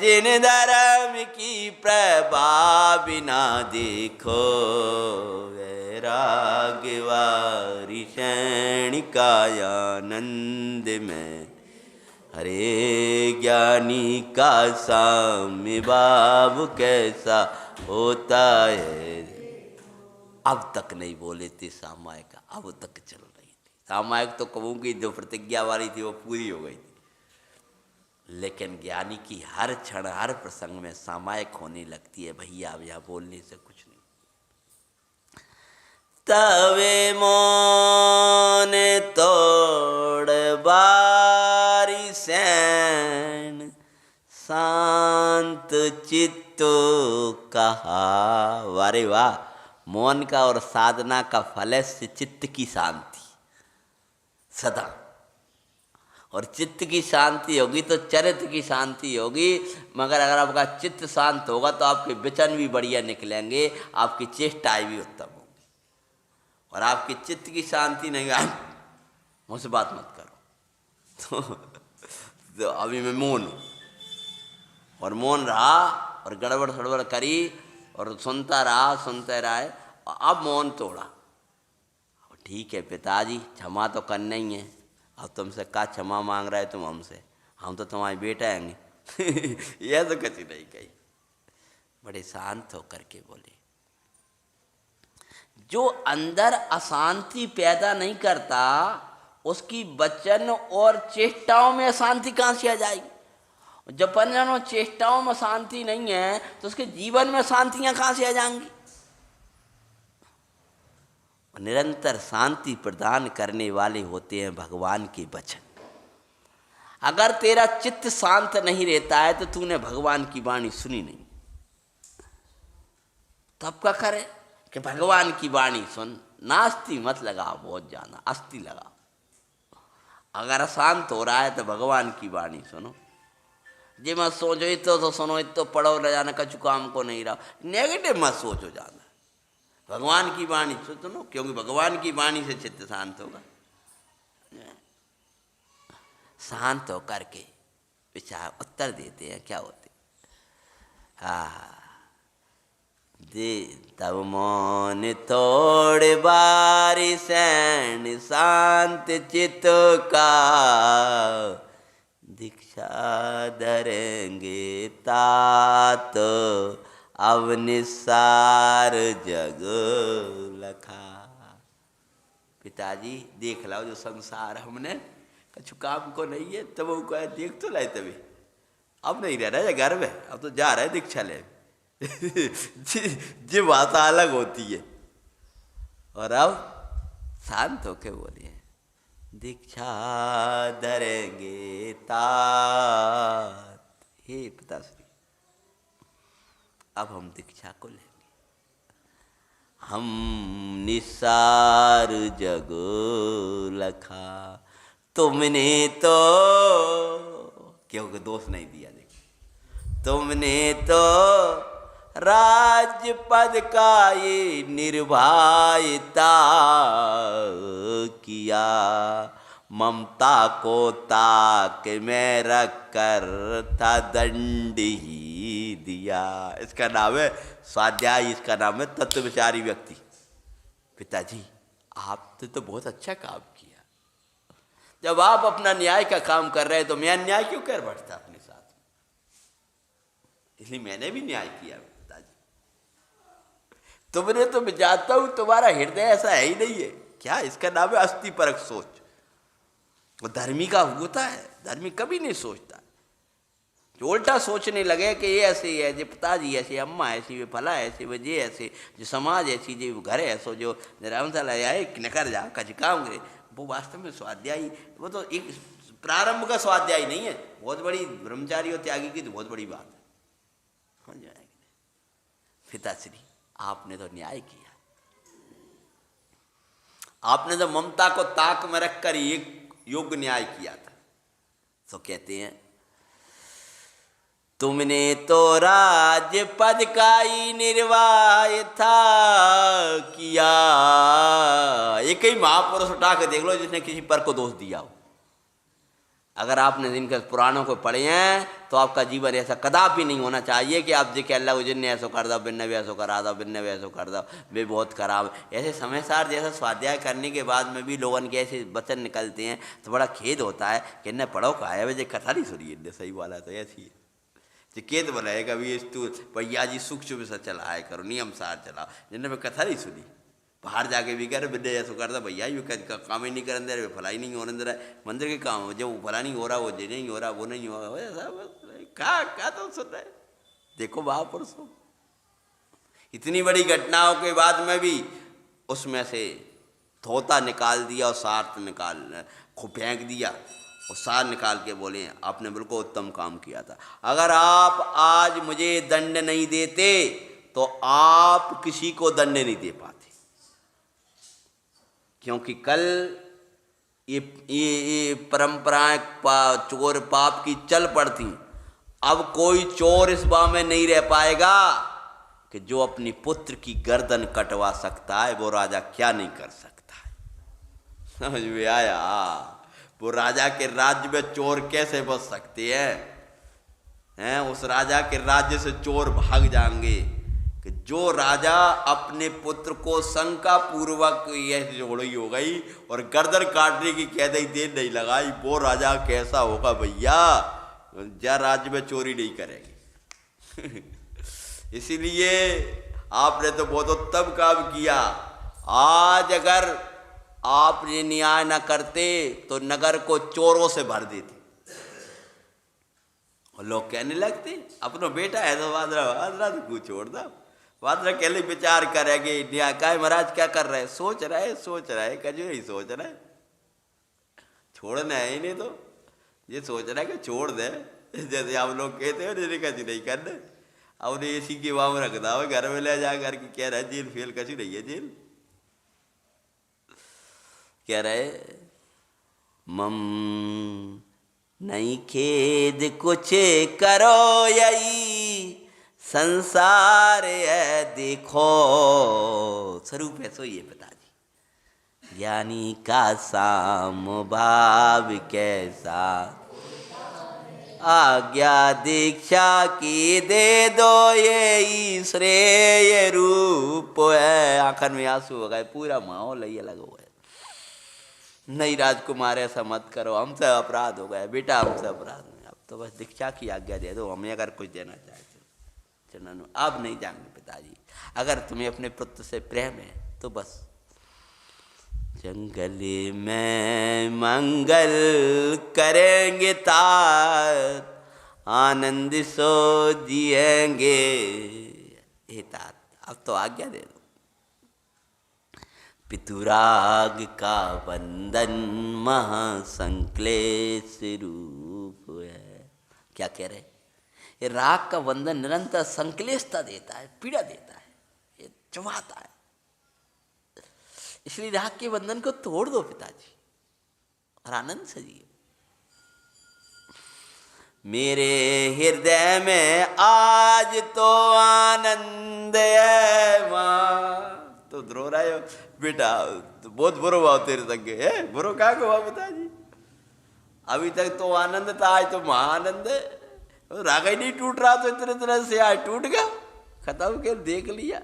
जिन धर्म की प्रभा बिना देखो, वैराग्यवारी क्षणिकाय आनंद में, हरे ज्ञानी का साम्य भाव कैसा होता है। अब तक नहीं बोले थे सामायिक, अब तक चल रही थी सामायिक। तो कबू की जो प्रतिज्ञा वाली थी वो पूरी हो गई थी, लेकिन ज्ञानी की हर क्षण हर प्रसंग में सामायिक होने लगती है। भैया अब यहाँ बोलने से कुछ नहीं। तवे मोन तोड़ बारी सैन, शांत चित्तो कहा। वारे वाह, मौन का और साधना का फल है चित्त की शांति सदा। और चित्त की शांति होगी तो चरित्र की शांति होगी। मगर अगर आपका चित्त शांत होगा तो आपके वचन भी बढ़िया निकलेंगे, आपकी चेष्टाएं भी उत्तम होंगी। और आपकी चित्त की शांति नहीं है, मुझसे बात मत करो तो अभी मैं मौन हूँ, और मौन रहा और गड़बड़ सड़बड़ करी और सुनता रहा, अब मौन तोड़ा। ठीक है पिताजी, क्षमा तो करना ही है, अब तुमसे क्या क्षमा मांग रहे तुम हमसे, हम तो तुम्हारे बेटा हैं यह तो कभी नहीं कही। बड़े शांत होकर के बोले, जो अंदर अशांति पैदा नहीं करता उसकी वचन और चेष्टाओं में अशांति कहाँ से आ जाएगी। जब वचन चेष्टाओं में शांति नहीं है तो उसके जीवन में शांतियां कहाँ से आ जाएंगी। निरंतर शांति प्रदान करने वाले होते हैं भगवान के वचन। अगर तेरा चित्त शांत नहीं रहता है तो तूने भगवान की वाणी सुनी नहीं। तब क्या करे कि भगवान की वाणी सुन, नास्ती मत लगाओ बहुत ज्यादा, अस्ति लगाओ। अगर अशांत हो रहा है तो भगवान की वाणी सुनो। जे मत सोचो तो सुनो, तो पढ़ो न जाना कछु काम को नहीं रहा। नेगेटिव मत सोचो ज्यादा, भगवान की वाणी सुनो, क्योंकि भगवान की वाणी से चित्त शांत होगा। शांत होकर के विचार उत्तर देते हैं, क्या होते। हाँ, दे तब मौन तोड़ बारी सैन शांत चित्त का, दीक्षा धरेंगे तात अब निसार जग लखा। पिताजी देख लो जो संसार हमने कछु काम को नहीं है, तब वो कहे देख तो लाए तभी, अब नहीं रह रहा घर में, अब तो जा रहा है दीक्षा ले। जी भाषा अलग होती है। और अब शांत होके बोलिए, दीक्षा धरेंगे तात, हे पिताश्री अब हम दीक्षा को लेंगे। हम निसार जग लखा, तुमने तो, क्योंकि दोष नहीं दिया, देखो तुमने तो राज्य पद का ये निर्भयता किया, ममता को ताक में रख कर था दंड ही दिया। इसका नाम है स्वाध्याय, इसका नाम है तत्व विचारी व्यक्ति। पिताजी आपने तो बहुत अच्छा काम किया, जब आप अपना न्याय का काम कर रहे हैं तो मैं न्याय क्यों कर बैठता अपने साथ, इसलिए मैंने भी न्याय किया। पिताजी तुमने तो, मैं जानता हूं तुम्हारा हृदय ऐसा है ही नहीं है, क्या इसका नाम है अस्थि परक सोच। वो धर्मी का होता है, धर्मी कभी नहीं सोचता, जो उल्टा सोचने लगे कि ये ऐसे ही है, जो पिताजी ऐसे, अम्मा ऐसी, वे फला ऐसे, वे जे ऐसे, जो समाज ऐसी, जो घर ऐसो, जो धर्मशाला आए न कर जा कच काम करे, वो वास्तव में स्वाध्यायी, वो तो एक प्रारंभ का स्वाध्यायी नहीं है, बहुत बड़ी ब्रह्मचारी और त्यागी की तो बहुत बड़ी बात है। हो जाएगी। पिताश्री आपने तो न्याय किया, आपने तो ममता को ताक में रखकर एक योग्य न्याय किया था। तो कहते हैं तुमने तो राज्य पद का ही निर्वाह था किया। एक ही महापुरुष उठा के देख लो जिसने किसी पर को दोष दिया हो। अगर आपने इनके पुराणों को पढ़े हैं तो आपका जीवन ऐसा कदापि नहीं होना चाहिए कि आप देखे अल्लाह जिनने ऐसा कर दो, बिन्ने भी ऐसा करा दो, बिन्ने भी ऐसा कर दो, वे बहुत खराब। ऐसे समय सार जैसा स्वाध्याय करने के बाद में भी लोगों के ऐसे वचन निकलते हैं तो बड़ा खेद होता है कि इन्हें पढ़ो का है, वजह कथा नहीं सुनी इन्हें, सही वाला तो ऐसी है जो खेद बनाए कभी तू भैया जी सुख चुप से चलाया करो, नियम सार चलाओ, जिन्हें मैं कथा नहीं सुनी। बाहर जाके भी कर बिन्ने ऐसा करता, भैया ये काम ही नहीं कर दे रहे, भलाई नहीं होने दे रहा है, मंदिर के काम जो भला नहीं हो रहा, वो जे नहीं हो रहा, वो नहीं हो रहा, क्या तो सुन रहे। देखो महापुरुषों इतनी बड़ी घटनाओं के बाद में भी उसमें से धोता निकाल दिया और सार निकाल फेंक दिया और सार निकाल के बोले आपने बिल्कुल उत्तम काम किया था। अगर आप आज मुझे दंड नहीं देते तो आप किसी को दंड नहीं दे पाते, क्योंकि कल ये परंपराएं चोर पाप की चल पड़ती। अब कोई चोर इस बात में नहीं रह पाएगा कि जो अपनी पुत्र की गर्दन कटवा सकता है वो राजा क्या नहीं कर सकता है। समझ में आया? वो राजा के राज्य में चोर कैसे बच सकते हैं? उस राजा के राज्य से चोर भाग जाएंगे कि जो राजा अपने पुत्र को शंका पूर्वक यह जोड़ी हो गई और गर्दन काटने की कह दी देर नहीं लगाई, वो राजा कैसा होगा भैया? जा राज्य में चोरी नहीं करेंगे। इसीलिए आपने तो बहुत उत्तम काम किया। आज अगर आप ये न्याय न करते तो नगर को चोरों से भर देते और लोग कहने लगते अपना बेटा है तो वादरा तो छोड़ दो। वादरा के लिए विचार करेंगे न्याय का महाराज क्या कर रहे, सोच रहे कजू नहीं सोच रहे, छोड़ना है ही नहीं तो ये सोच रहा है कि छोड़ दे, जैसे आप लोग कहते हो जैसे कभी नहीं करना। अब एसी के वहां में रखता हो घर में ले जा करके कह रहा है जेल फेल कछु नहीं है, जेल कह रहे मम नहीं खेद कुछ करो यही संसार है देखो, स्वरूप है सो ये पिताजी। ज्ञानी का साम भाव कैसा, आज्ञा दीक्षा की दे दो, ये श्रेय रूप है। आखिर में आंसू हो गए, पूरा माहौल ही अलग हो गया। नहीं राजकुमार ऐसा मत करो, हमसे अपराध हो गया बेटा, हमसे अपराध नहीं, अब तो बस दीक्षा की आज्ञा दे दो, हमें अगर कुछ देना चाहते हो। चंदन अब नहीं जाएंगे पिताजी, अगर तुम्हें अपने पुत्र से प्रेम है तो बस। जंगल में मंगल करेंगे तात, आनंद सो जिएंगे हे तात, अब तो आज्ञा दे दो। पितुराग का बंधन महासंक्लेश रूप है। क्या कह रहे? ये राग का बंधन निरंतर संक्लेशता देता है, पीड़ा देता है, ये चुभाता है। इसलिए राग के बंधन को तोड़ दो पिताजी और आनंद से जिए। मेरे हृदय में आज तो आनंद है माँ। तो रो रहे हो बेटा, तो बहुत बुरो हुआ तेरे संग है, बुरो क्या हुआ पिताजी? अभी तक तो आनंद था, आज तो महाआनंद है। राग ही नहीं टूट रहा तो इतने तरह से आज टूट गया, खत्म कर देख लिया।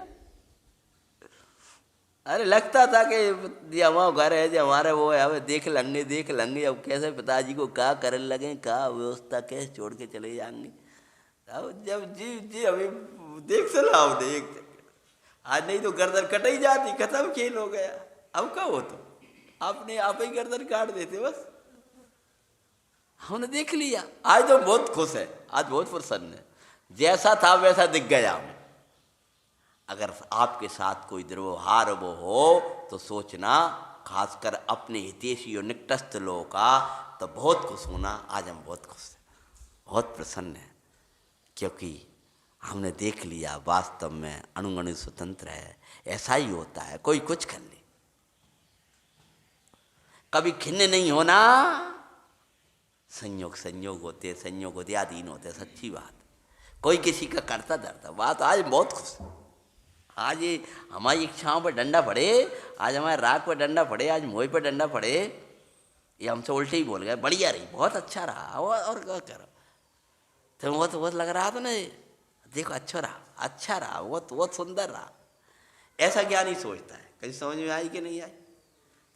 अरे लगता था कि ये हमारा घर है, जो हमारा वो है, हमें देख लेंगे। अब कैसे पिताजी को क्या करने लगे, क्या व्यवस्था कैसे छोड़ के चले जाएंगे। अब जब जी अभी देख चला, अब देख आज नहीं तो गर्दन कट ही जाती, खत्म खेल हो गया। अब क्या हो तो आपने आप ही गर्दन काट देते बस। हमने देख लिया, आज तो बहुत खुश है, आज बहुत प्रसन्न है, जैसा था वैसा दिख गया हमें। अगर आपके साथ कोई दुर्व्यवहार वो हो तो सोचना, खासकर अपने हितैषी और निकटस्थ लोगों का, तो बहुत खुश होना। आज हम बहुत खुश हैं, बहुत प्रसन्न हैं, क्योंकि हमने देख लिया वास्तव में अनुगणित स्वतंत्र है। ऐसा ही होता है, कोई कुछ कर ले, कभी खिन्न नहीं होना। संयोग होते अधीन होते, सच्ची बात। कोई किसी का करता धरता बात। आज बहुत खुश है, आज ये हमारी इच्छाओं पर डंडा पड़े, आज हमारे राग पर डंडा पड़े, आज मोह पर डंडा पड़े, ये हमसे उल्टे ही बोल गए। बढ़िया रही, बहुत अच्छा रहा, और क्या करो तो वो तो बहुत लग रहा था ना, देखो अच्छा रहा, वो तो बहुत सुंदर रहा। ऐसा क्या नहीं सोचता है, कहीं समझ में आई कि नहीं आई?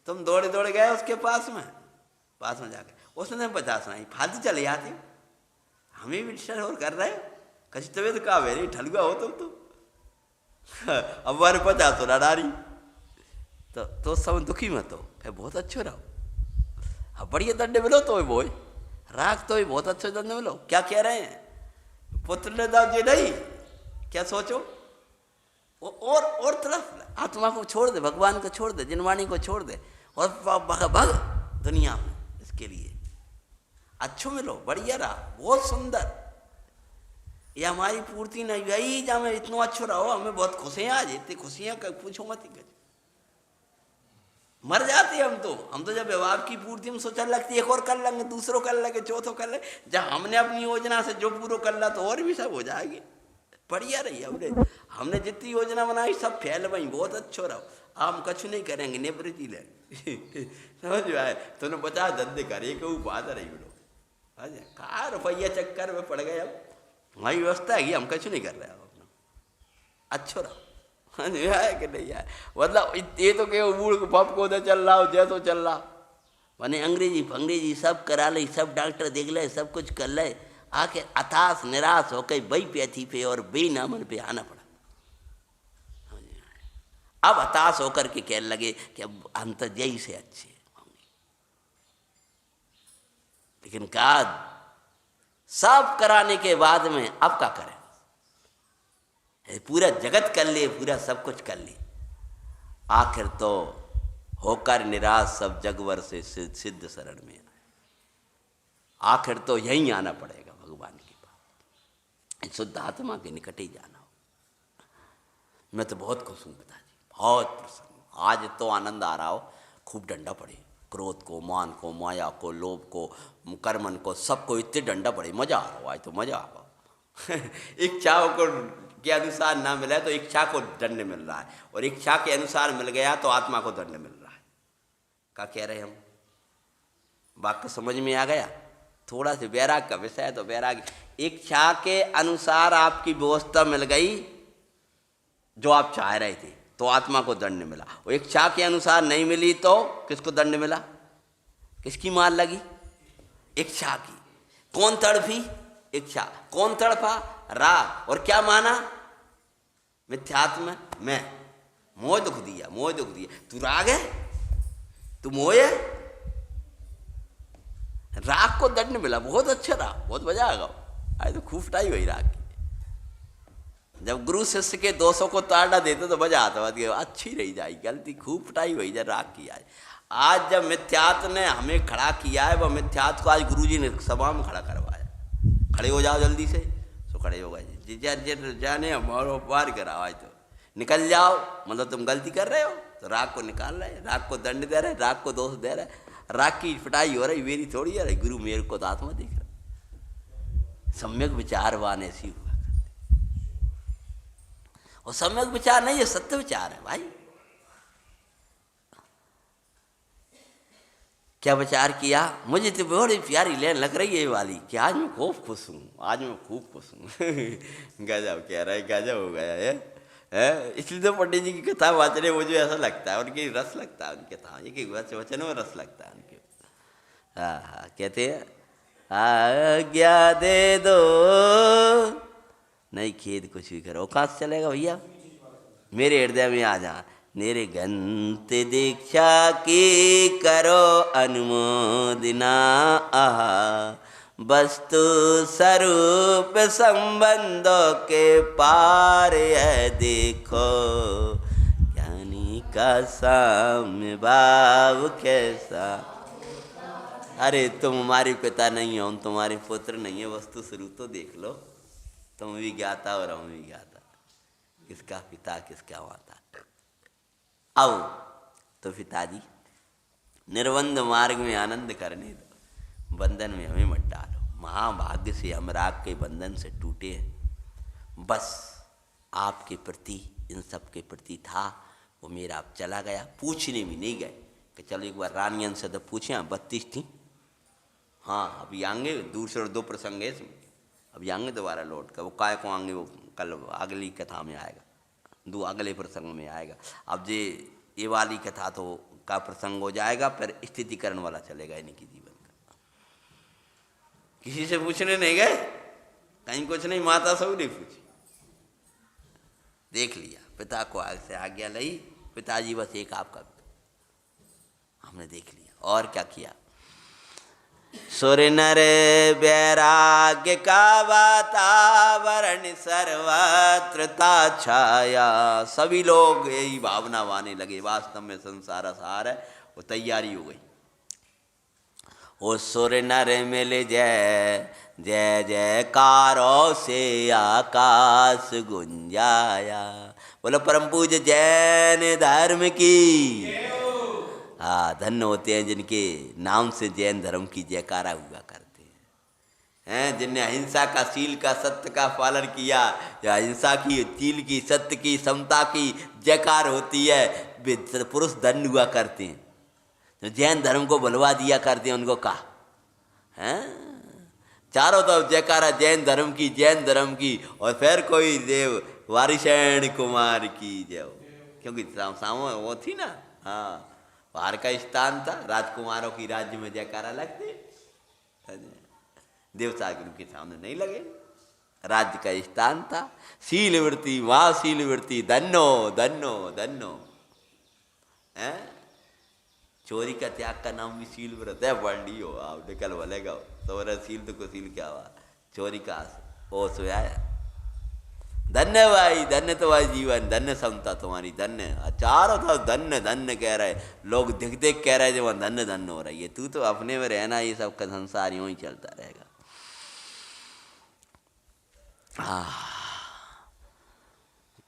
तुम दौड़े गए उसके पास में जाके उसने बता सुनाई, फालतू चले जाते, हमें भी डिस्टर्ब और कर रहे हो। कहीं तबीयत का वेरी ठलुआ हो तुम तो अब हमारे पता तो ना डारी तो सब दुखी मत हो, फिर बहुत अच्छे रहो। अब बढ़िया दंडे मिलो तो वो राग तो बहुत अच्छे दंडे मिलो। क्या कह रहे हैं? पुत्र ने दाव जी नहीं, क्या सोचो और तरफ आत्मा को छोड़ दे, भगवान को छोड़ दे, जिनवाणी को छोड़ दे, और भग दुनिया में। इसके लिए अच्छो मिलो, बढ़िया रहा, बहुत सुंदर। ये हमारी पूर्ति नहीं गई, जब हमें इतना अच्छो रहो, हमें बहुत खुशियाँ आज, इतनी खुशियाँ पूछो मत। मर जाते हम तो जब विवाह की पूर्ति में सोचने लगती, एक और कर लेंगे, दूसरों कर लेंगे, चौथों कर लेंगे। जब हमने अपनी योजना से जो पूरा कर ला तो और भी सब हो जाएगी। बढ़िया रही हमने जितनी योजना बनाई सब फैल गई, बहुत अच्छो रहो। हम कछ नहीं करेंगे, निवृत्ति लेंगे समझ में आए? तुमने बता धंधे करे के बात रही बोलो, कहा रुपया चक्कर में पड़ गए। अब हमारी व्यवस्था है कि हम कछ नहीं कर रहे हैं अपना, अच्छो रहो है कि नहीं है? मतलब ये तो के बूढ़ पप को दे चल रहा हो, जैसो चल रहा मैंने अंग्रेजी सब करा ले, सब डॉक्टर देख ले, सब कुछ कर ले, आके अताश निराश होकर बई पैथी पे और बेनामन पे आना पड़ा। अब हताश होकर के कहने लगे कि अब हम तो जय से अच्छे होंगे, लेकिन का सब कराने के बाद में अब क्या करें? पूरा जगत कर ले, पूरा सब कुछ कर ले, आखिर तो होकर निराश सब जगवर से सिद्ध शरण में। आखिर तो यहीं आना पड़ेगा भगवान के पास, शुद्ध आत्मा के निकट ही जाना हो। मैं तो बहुत खुश हूँ पिताजी, बहुत प्रसन्न। आज तो आनंद आ रहा हो, खूब डंडा पड़े, क्रोध को, मान को, माया को, लोभ को, कर्मन को, सबको इतने डंडा पड़े, मजा आ रहा हो। आज तो मजा आ रहा इच्छाओं को के अनुसार ना मिले तो इच्छा को दंड मिल रहा है, और इच्छा के अनुसार मिल गया तो आत्मा को दंड मिल रहा है। क्या कह रहे हम? वाक्य समझ में आ गया? थोड़ा सा वैराग का विषय है तो वैराग, इच्छा के अनुसार आपकी व्यवस्था मिल गई जो आप चाह रहे थे तो आत्मा को दंड मिला, और इच्छा के अनुसार नहीं मिली तो किसको दंड मिला? किसकी मार लगी? इच्छा की। कौन तड़फी? इच्छा। कौन तड़फा? राग। और क्या माना? मिथ्यात्म मैं। मोह दुख दिया, मोह दुख दिया। तू राग है, तू मोह है। राग को दंड मिला, बहुत अच्छा रहा, बहुत मजा आ गया। आज तो खूब पिटाई हुई राग की। जब गुरु शिष्य के दोषों को ताड़ना देते तो मजा आता, अच्छी रही जाए गलती, खूब पिटाई हुई जब राग किया है। आज जब मिथ्यात ने हमें खड़ा किया है, वह मिथ्यात को आज गुरुजी ने सभा में खड़ा करवाया। खड़े हो जाओ जल्दी से, तो खड़े हो गए। जाने हमारो पार करा, आज तो निकल जाओ, मतलब तुम गलती कर रहे हो तो राग को निकाल रहे, राग को दंड दे रहे, राग को दोष दे रहे, राग की पिटाई हो रही, मेरी थोड़ी है। गुरु मेरे को तो आत्मा देख रहा। सम्यक विचारवान ऐसी हुआ करते, और सम्यक विचार नहीं है, सत्य विचार है भाई। क्या विचार किया? मुझे तो बड़ी प्यारी लाइन लग रही है ये वाली कि आज मैं खूब खुश हूँ, आज मैं खूब खुश हूँ। गजब कह रहा है, गजब हो गया है। इसलिए तो पंडित जी की कथा वाचने मुझे ऐसा लगता है, उनकी रस लगता है, उनकी कथा ये वचन में रस लगता है उनके। हाँ हाँ, कहते हैं आज्ञा दे दो, नहीं खेद कुछ भी करो। कहाँ से चलेगा भैया? मेरे हृदय में आ जा। मेरे गंत दीक्षा की करो अनुमोदना, आहा वस्तु स्वरूप संबंधों के पार है देखो, ज्ञानी का साम्य भाव कैसा। अरे तुम हमारे पिता नहीं हो, हम तुम्हारे पुत्र नहीं है, वस्तु स्वरूप तो देख लो। तुम भी ज्ञाता और हम भी ज्ञाता, किसका पिता किसका माता। आओ तो पिताजी निर्बंध मार्ग में आनंद करने दो, बंधन में हमें मत डालो। महाभाग्य से हम राग के बंधन से टूटे हैं। बस आपके प्रति, इन सब के प्रति था वो मेरा, अब चला गया। पूछने भी नहीं गए कि चलो एक बार रानियन से तो पूछे, 32 थी। हाँ अभी आएंगे, दूसरे 2 प्रसंग है इसमें, अभी आएंगे दोबारा लौट कर। वो काय को आएंगे, वो कल अगली कथा में आएगा, अगले प्रसंग में आएगा। अब ये वाली कथा तो का प्रसंग हो जाएगा, फिर स्थितिकरण वाला चलेगा इनकी जीवन का। किसी से पूछने नहीं गए, कहीं कुछ नहीं, माता सब नहीं पूछी, देख लिया। पिता को आग से आज्ञा ली, पिताजी बस एक आपका हमने देख लिया। और क्या किया? सुर नर वैराग्य का वातावरण सर्वत्र था छाया। सभी लोग यही भावना माने लगे, वास्तव में संसार सार है, वो तैयारी हो गई। ओ सुर नर मिल जय जय जयकारों से आकाश गुंजाया। बोलो परम पूज्य जैन धर्म की। हाँ, धन्य होते हैं जिनके नाम से जैन धर्म की जयकारा हुआ करते हैं, जिनने अहिंसा का, शील का, सत्य का पालन किया। या अहिंसा की, शील की, सत्य की, समता की जयकार होती है, वे पुरुष धन्य हुआ करते हैं। तो जैन धर्म को बुलवा दिया करते हैं उनको, कहा हैं चारों तरफ जयकारा जैन धर्म की, जैन धर्म की। और फिर कोई देव वारिशैन कुमार की जय, क्योंकि सामो वो थी ना, हाँ बाहर का स्थान था, राजकुमारों की राज्य में जयकारा लगते, देवता गुरु के सामने नहीं लगे, राज्य का स्थान था। शीलवृत्ति, माँ शीलवृत्ति, धन्नो धन्नो धन्नो। चोरी का त्याग का नाम भी शील व्रत है, पढ़ लियो आप, निकल बोलेगा तो शील तो को शील क्या हुआ, चोरी का ओ सोया है। धन्य भाई, धन्य तुम्हारी जीवन, धन्य समता तुम्हारी, धन्य। चारों तरफ धन्य धन्य कह रहे लोग, देख देख कह रहे जब धन्य धन्य हो रही है। तू तो अपने में रहना, ये सब का संसार यूं ही चलता रहेगा।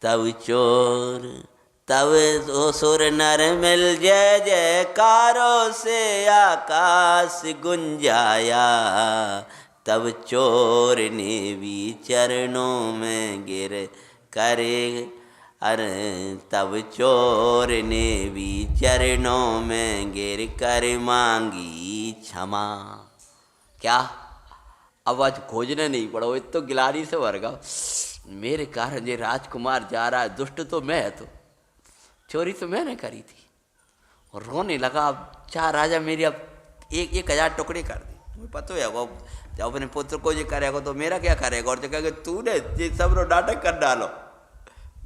तब चोर तब ओ सुर नर मिल जय जयकारों से आकाश गुंजाया। तब चोर ने भी चरणों में गिर करे, अरे तब चोर ने भी चरणों में गिर कर मांगी क्षमा। क्या अब आज खोजने नहीं पड़ो, इत तो गिलानी से वर्गा मेरे कारण ये राजकुमार जा रहा है, दुष्ट तो मैं है, तो चोरी तो मैंने करी थी। और रोने लगा, अब चाह राजा मेरी अब 1,000 टुकड़े कर दी। मुझे पता है वो जब अपने पुत्र को ये करेगा तो मेरा क्या करेगा, और जो कहेगा तूने ये सब रो नाटक कर डालो,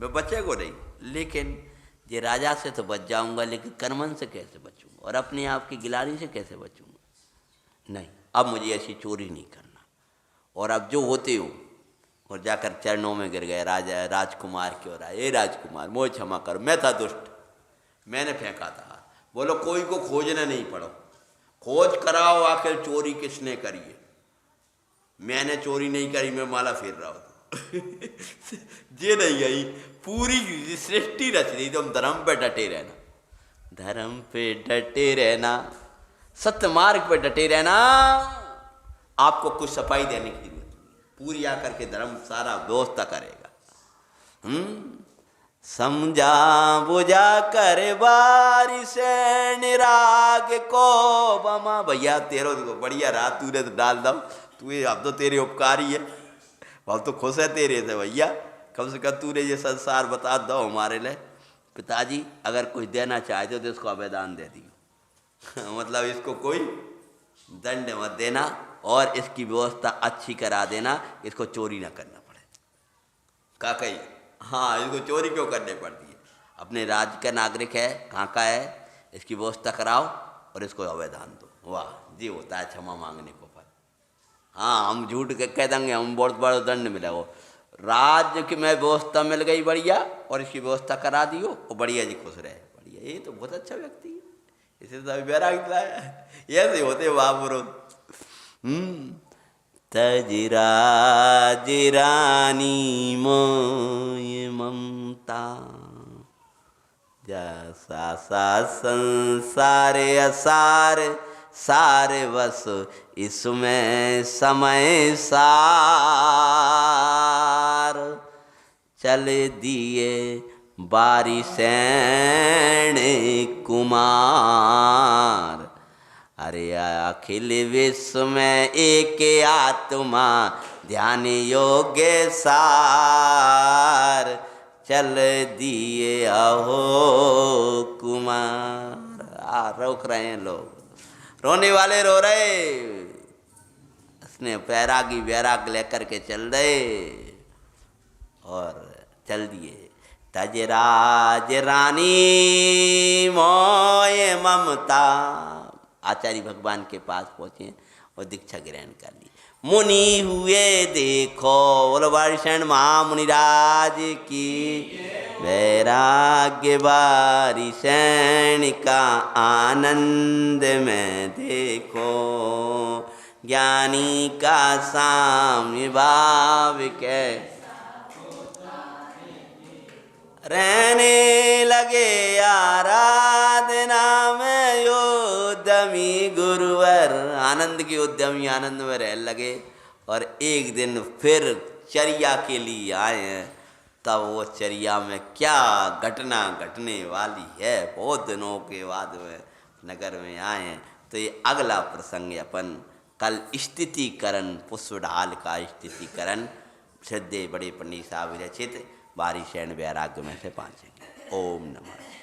मैं बचेगा नहीं। लेकिन ये राजा से तो बच जाऊंगा, लेकिन कर्मन से कैसे बचूंगा और अपने आप की गिलानी से कैसे बचूंगा? नहीं, अब मुझे ऐसी चोरी नहीं करना। और अब जो होते हो, और जाकर चरणों में गिर गए राजा राजकुमार की ओर आए, ए राजकुमार मुझे क्षमा करो, मैं था दुष्ट, मैंने फेंका था। बोलो कोई को खोजने नहीं पड़ो, खोज कराओ आखिर चोरी किसने करी है। मैंने चोरी नहीं करी, मैं माला फेर रहा हूँ। ये नहीं गई, पूरी सृष्टि रच दी। तुम धर्म पे डटे रहना, धर्म पे डटे रहना, सत्य मार्ग पे डटे रहना, आपको कुछ सफाई देने की जरूरत नहीं, पूरी आकर के धर्म सारा व्यवस्था करेगा। समझा बुझा कर बारी से निराग को बमा। भैया तेरो बढ़िया रात तूने तो डाल दो, तू अब तो तेरे उपकारी है, अब तो खुश है तेरे से भैया, कम से कम तूने ये संसार बता दो हमारे लिए। पिताजी अगर कुछ देना चाहते हो तो इसको आवेदन दे दियो। मतलब इसको कोई दंड मत देना और इसकी व्यवस्था अच्छी करा देना, इसको चोरी ना करना पड़े। का कही हाँ, इसको चोरी क्यों करनी पड़ती है, अपने राज्य का नागरिक है, कहाँ का है, इसकी व्यवस्था कराओ और इसको आवेदन दो। वाह जी, होता है क्षमा मांगने को फल। हाँ, हम झूठ कह देंगे हम बहुत बड़ा दंड मिलेगा, राज्य की में व्यवस्था मिल गई बढ़िया और इसकी व्यवस्था करा दियो और बढ़िया जी खुश रहे, बढ़िया, ये तो बहुत अच्छा व्यक्ति है, इसे तो अभी बैराग दिलाया, ऐसे होते बाबुरो। तजरा जिरानी मोय ममता, जैसा सा संसार असार, सारे बस इसमें समय सार, चल दिए बारी सैन कुमार। अरे अखिल विश्व में एक आत्मा, ध्यान योग्य सार, चल दिए अहो कुमार। रोक रहे हैं लोग, रोने वाले रो रहे, उसने बैरागी बैराग लेकर के चल रहे और चल दिए। तजराज रानी मोय ममता, आचार्य भगवान के पास पहुँचे और दीक्षा ग्रहण कर ली। मुनि हुए देखो, बोलो वारिशण महामुनिराज की, वैराग्य वारिशण का आनंद में देखो, ज्ञानी का साम्य भाव के रहने लगे आराधना में उद्यमी गुरुवर। आनंद के उद्यमी आनंद में रह लगे और एक दिन फिर चर्या के लिए आए। तब वो चर्या में क्या घटना घटने वाली है, बहुत दिनों के बाद में नगर में आए। तो ये अगला प्रसंग अपन कल स्थितिकरण, पुष्पढाल का स्थितिकरण श्रद्धेय बड़े पंडित साहब विरचित वारिशैन वैराग्य में से पाँचेंगे। ओम नमः।